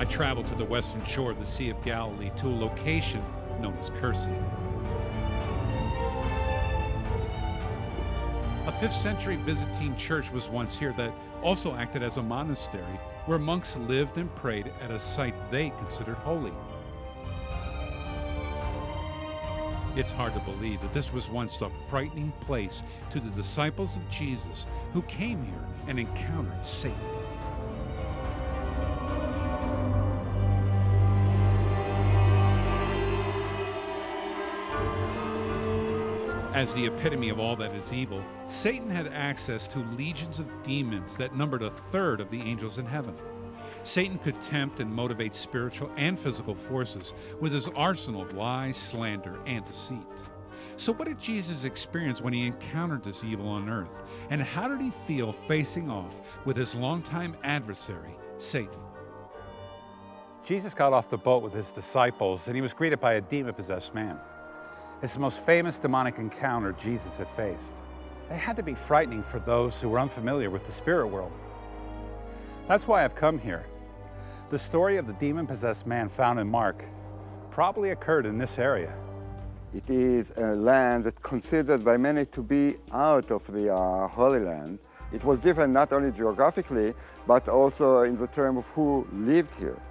I traveled to the western shore of the Sea of Galilee to a location known as Cursi. A 5th century Byzantine church was once here that also acted as a monastery where monks lived and prayed at a site they considered holy. It's hard to believe that this was once a frightening place to the disciples of Jesus who came here and encountered Satan. As the epitome of all that is evil, Satan had access to legions of demons that numbered a third of the angels in heaven. Satan could tempt and motivate spiritual and physical forces with his arsenal of lies, slander, and deceit. So what did Jesus experience when he encountered this evil on earth? And how did he feel facing off with his longtime adversary, Satan? Jesus got off the boat with his disciples, and he was greeted by a demon-possessed man. It's the most famous demonic encounter Jesus had faced. They had to be frightening for those who were unfamiliar with the spirit world. That's why I've come here. The story of the demon-possessed man found in Mark probably occurred in this area. It is a land that's considered by many to be out of the Holy Land. It was different not only geographically, but also in the term of who lived here.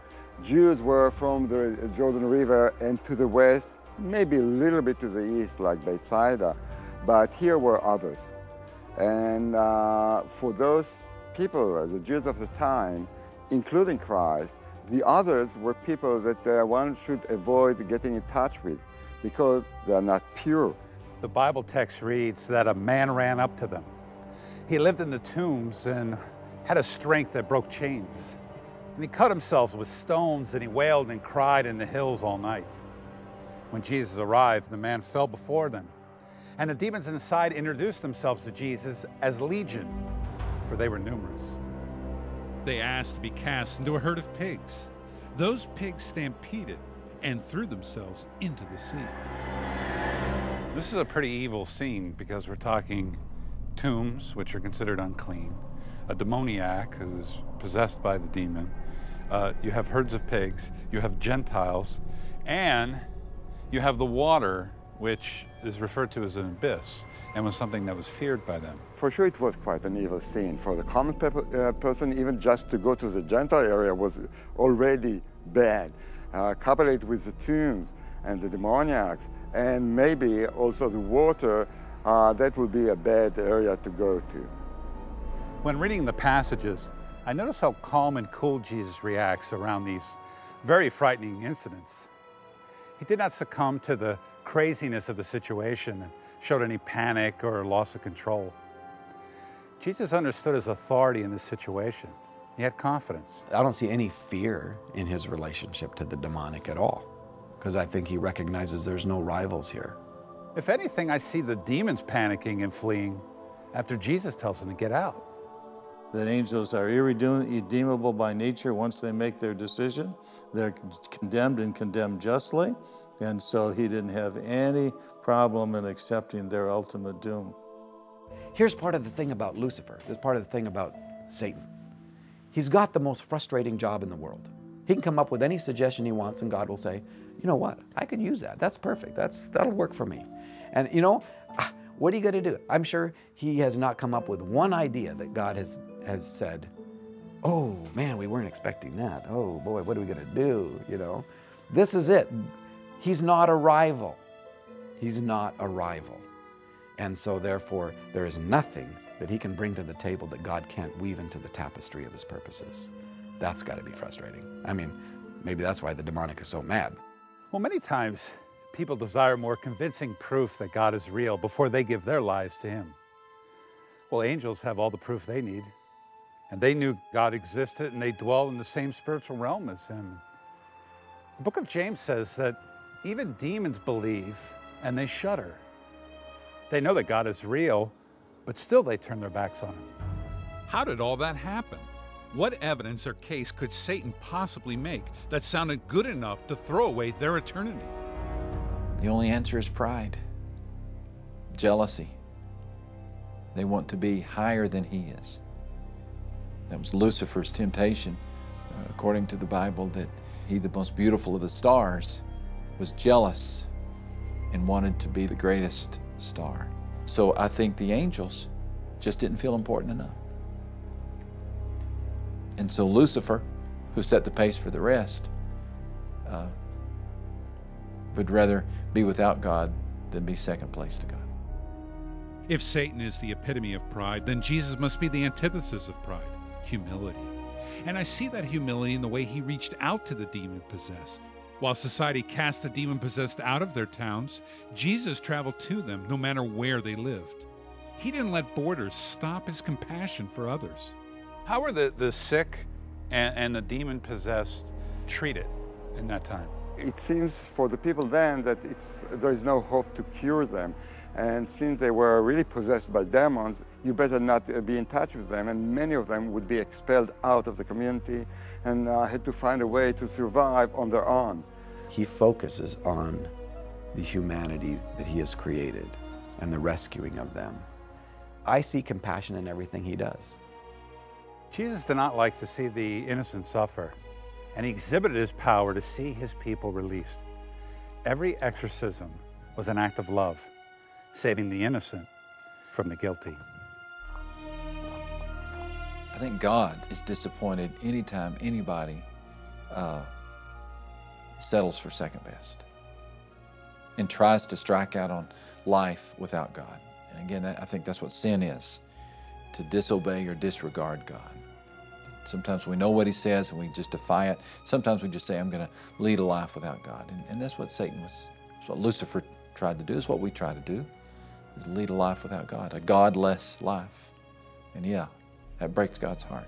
Jews were from the Jordan River and to the west, maybe a little bit to the east, like Bethsaida, but here were others. And for those people, the Jews of the time, including Christ, the others were people that one should avoid getting in touch with because they are not pure. The Bible text reads that a man ran up to them. He lived in the tombs and had a strength that broke chains. And he cut himself with stones, and he wailed and cried in the hills all night. When Jesus arrived, the man fell before them, and the demons inside introduced themselves to Jesus as Legion, for they were numerous. They asked to be cast into a herd of pigs. Those pigs stampeded and threw themselves into the sea. This is a pretty evil scene because we're talking tombs, which are considered unclean, a demoniac who's possessed by the demon, you have herds of pigs, you have Gentiles, and you have the water, which is referred to as an abyss, and was something that was feared by them. For sure it was quite an evil scene. For the common person, even just to go to the Gentile area was already bad. Couple it with the tombs and the demoniacs, and maybe also the water, that would be a bad area to go to. When reading the passages, I notice how calm and cool Jesus reacts around these very frightening incidents. He did not succumb to the craziness of the situation and showed any panic or loss of control. Jesus understood his authority in this situation. He had confidence. I don't see any fear in his relationship to the demonic at all, because I think he recognizes there's no rivals here. If anything, I see the demons panicking and fleeing after Jesus tells them to get out. That angels are irredeemable by nature. Once they make their decision, they're condemned and condemned justly. And so he didn't have any problem in accepting their ultimate doom. Here's part of the thing about Lucifer. This part of the thing about Satan. He's got the most frustrating job in the world. He can come up with any suggestion he wants, and God will say, you know what, I could use that. That's perfect. That'll work for me. And you know, what are you going to do? I'm sure he has not come up with one idea that God has said, oh man, we weren't expecting that. Oh boy, what are we going to do? You know, this is it. He's not a rival. He's not a rival. And so therefore, there is nothing that he can bring to the table that God can't weave into the tapestry of his purposes. That's got to be frustrating. I mean, maybe that's why the demonic is so mad. Well, many times people desire more convincing proof that God is real before they give their lives to him. Well, angels have all the proof they need, and they knew God existed and they dwell in the same spiritual realm as him. The book of James says that even demons believe and they shudder. They know that God is real, but still they turn their backs on him. How did all that happen? What evidence or case could Satan possibly make that sounded good enough to throw away their eternity? The only answer is pride, jealousy. They want to be higher than he is. That was Lucifer's temptation according to the Bible, that he, the most beautiful of the stars, was jealous and wanted to be the greatest star. So I think the angels just didn't feel important enough. And so Lucifer, who set the pace for the rest, would rather be without God than be second place to God. If Satan is the epitome of pride, then Jesus must be the antithesis of pride, humility. And I see that humility in the way he reached out to the demon-possessed. While society cast the demon-possessed out of their towns, Jesus traveled to them no matter where they lived. He didn't let borders stop his compassion for others. How were the sick and the demon-possessed treated in that time? It seems for the people then that there is no hope to cure them. And since they were really possessed by demons, you better not be in touch with them. And many of them would be expelled out of the community and had to find a way to survive on their own. He focuses on the humanity that he has created and the rescuing of them. I see compassion in everything he does. Jesus did not like to see the innocent suffer, and he exhibited his power to see his people released. Every exorcism was an act of love, saving the innocent from the guilty. I think God is disappointed anytime anybody settles for second best and tries to strike out on life without God. And again, I think that's what sin is, to disobey or disregard God. Sometimes we know what he says and we just defy it. Sometimes we just say, I'm going to lead a life without God. And that's what Satan was, that's what Lucifer tried to do. It's what we try to do, is lead a life without God, a godless life. And yeah, that breaks God's heart.